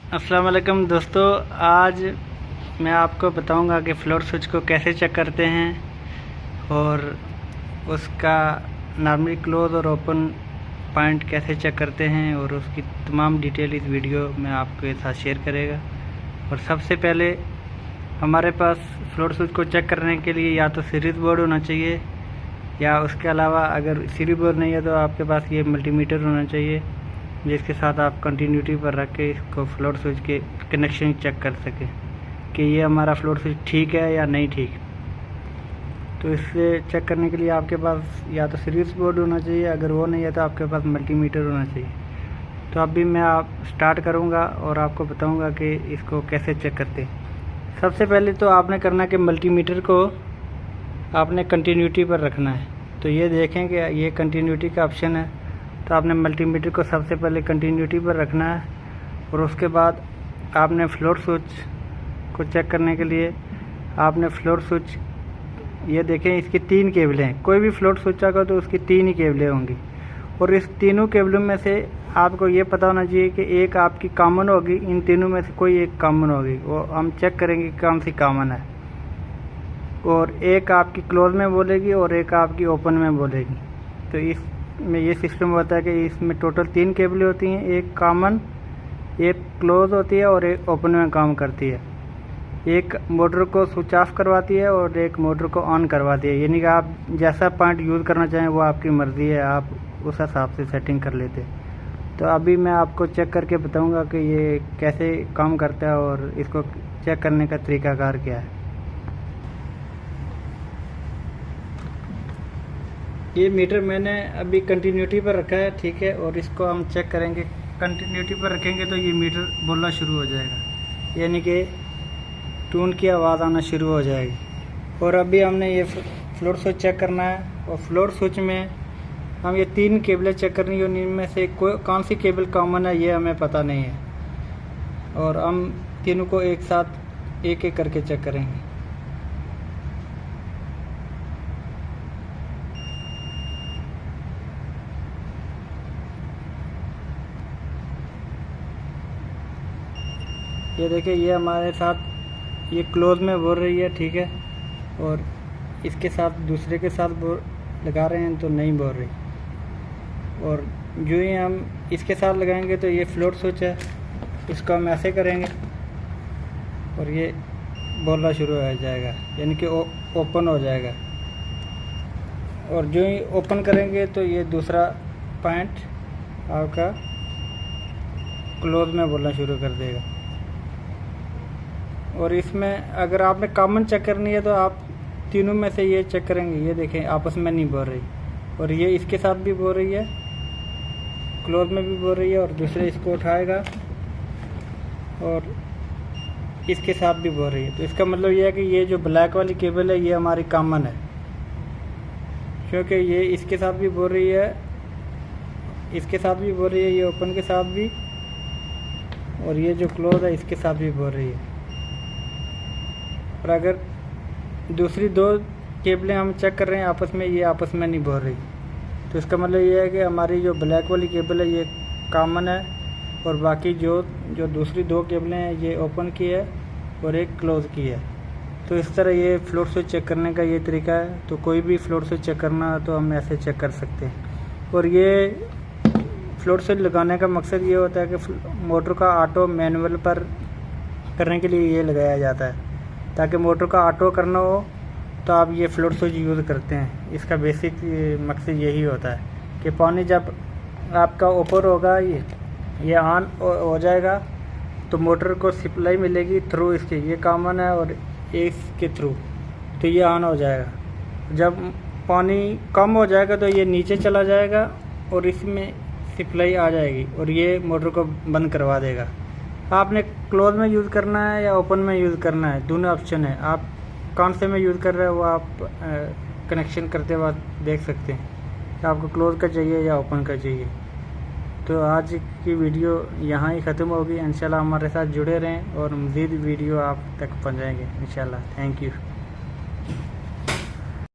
अस्सलाम वालेकुम दोस्तों, आज मैं आपको बताऊंगा कि फ्लोट स्विच को कैसे चेक करते हैं और उसका नॉर्मली क्लोज और ओपन पॉइंट कैसे चेक करते हैं और उसकी तमाम डिटेल इस वीडियो में आपके साथ शेयर करेगा। और सबसे पहले हमारे पास फ्लोट स्विच को चेक करने के लिए या तो सीरीज बोर्ड होना चाहिए या उसके अलावा अगर सीरीज बोर्ड नहीं है तो आपके पास ये मल्टीमीटर होना चाहिए जिसके साथ आप कंटिन्यूटी पर रख के इसको फ्लोट स्विच के कनेक्शन चेक कर सकें कि ये हमारा फ्लोट स्विच ठीक है या नहीं ठीक। तो इससे चेक करने के लिए आपके पास या तो सीरीज बोर्ड होना चाहिए, अगर वो नहीं है तो आपके पास मल्टीमीटर होना चाहिए। तो अभी मैं आप स्टार्ट करूँगा और आपको बताऊँगा कि इसको कैसे चेक करते हैं। सबसे पहले तो आपने करना कि मल्टीमीटर को आपने कंटिन्यूटी पर रखना है। तो ये देखें कि ये कंटिन्यूटी का ऑप्शन है, तो आपने मल्टीमीटर को सबसे पहले कंटिन्यूटी पर रखना है और उसके बाद आपने फ्लोट स्विच को चेक करने के लिए आपने फ्लोट स्विच, ये देखें इसकी 3 केबलें हैं। कोई भी फ्लोट स्विच आएगा तो उसकी 3 ही केबलें होंगी और इस तीनों केबलों में से आपको ये पता होना चाहिए कि एक आपकी कॉमन होगी, इन तीनों में से कोई एक कॉमन होगी। वो हम चेक करेंगे कौन सी कॉमन है। और एक आपकी क्लोज में बोलेगी और एक आपकी ओपन में बोलेगी। तो इस में ये सिस्टम होता है कि इसमें टोटल 3 केबलें होती हैं, एक कॉमन, एक क्लोज होती है और एक ओपन में काम करती है। एक मोटर को स्विच ऑफ करवाती है और एक मोटर को ऑन करवाती है। यानी कि आप जैसा पॉइंट यूज़ करना चाहें वो आपकी मर्ज़ी है, आप उस हिसाब से सेटिंग कर लेते हैं। तो अभी मैं आपको चेक करके बताऊंगा कि ये कैसे काम करता है और इसको चेक करने का तरीकाकार क्या है। ये मीटर मैंने अभी कंटिन्यूटी पर रखा है, ठीक है, और इसको हम चेक करेंगे। कंटिन्यूटी पर रखेंगे तो ये मीटर बोलना शुरू हो जाएगा, यानी कि ट्यून की आवाज़ आना शुरू हो जाएगी। और अभी हमने ये फ्लोट स्विच चेक करना है और फ्लोट स्विच में हम ये 3 केबलें चेक करनी है और इनमें से कौन सी केबल कॉमन है ये हमें पता नहीं है। और हम तीनों को एक साथ एक एक करके चेक करेंगे। ये देखिए, ये हमारे साथ ये क्लोज में बोल रही है, ठीक है, और इसके साथ दूसरे के साथ लगा रहे हैं तो नहीं बोल रही। और जो ही हम इसके साथ लगाएंगे तो ये फ्लोट स्विच है, इसको हम ऐसे करेंगे और ये बोलना शुरू हो जाएगा, यानी कि ओपन हो जाएगा। और जो ही ओपन करेंगे तो ये दूसरा पॉइंट आपका क्लोज में बोलना शुरू कर देगा। और इसमें अगर आपने कॉमन चेक करनी है तो आप तीनों में से ये चेक करेंगे। ये देखें आपस में नहीं बोल रही और ये इसके साथ भी बोल रही है, क्लोज में भी बोल रही है, और दूसरे इसको उठाएगा और इसके साथ भी बोल रही है। तो इसका मतलब ये है कि ये जो ब्लैक वाली केबल है ये हमारी कॉमन है, क्योंकि ये इसके साथ भी बोल रही है, इसके साथ भी बोल रही है, ये ओपन के साथ भी, और ये जो क्लोज है इसके साथ भी बोल रही है। और अगर दूसरी 2 केबलें हम चेक कर रहे हैं आपस में, ये आपस में नहीं बोल रही, तो इसका मतलब ये है कि हमारी जो ब्लैक वाली केबल है ये कॉमन है और बाकी जो दूसरी 2 केबलें हैं ये ओपन की है और एक क्लोज की है। तो इस तरह ये फ्लोट स्विच चेक करने का ये तरीका है। तो कोई भी फ्लोट स्विच चेक करना है तो हम ऐसे चेक कर सकते हैं। और ये फ्लोट स्विच लगाने का मकसद ये होता है कि मोटर का ऑटो मैनुअल पर करने के लिए ये लगाया जाता है, ताकि मोटर का ऑटो करना हो तो आप ये फ्लोट स्विच यूज़ करते हैं। इसका बेसिक मकसद यही होता है कि पानी जब आपका ऊपर होगा, ये ऑन हो जाएगा तो मोटर को सप्लाई मिलेगी थ्रू इसके, ये कॉमन है और इसके थ्रू, तो ये ऑन हो जाएगा। जब पानी कम हो जाएगा तो ये नीचे चला जाएगा और इसमें सप्लाई आ जाएगी और ये मोटर को बंद करवा देगा। आपने क्लोज में यूज़ करना है या ओपन में यूज़ करना है, दोनों ऑप्शन है। आप कौन से में यूज़ कर रहे हो वो आप कनेक्शन करते वक्त देख सकते हैं कि आपको क्लोज का चाहिए या ओपन का चाहिए। तो आज की वीडियो यहाँ ही ख़त्म होगी। इंशाल्लाह हमारे साथ जुड़े रहें और मज़ीद वीडियो आप तक पहुँचाएंगे इंशाल्लाह। Thank you.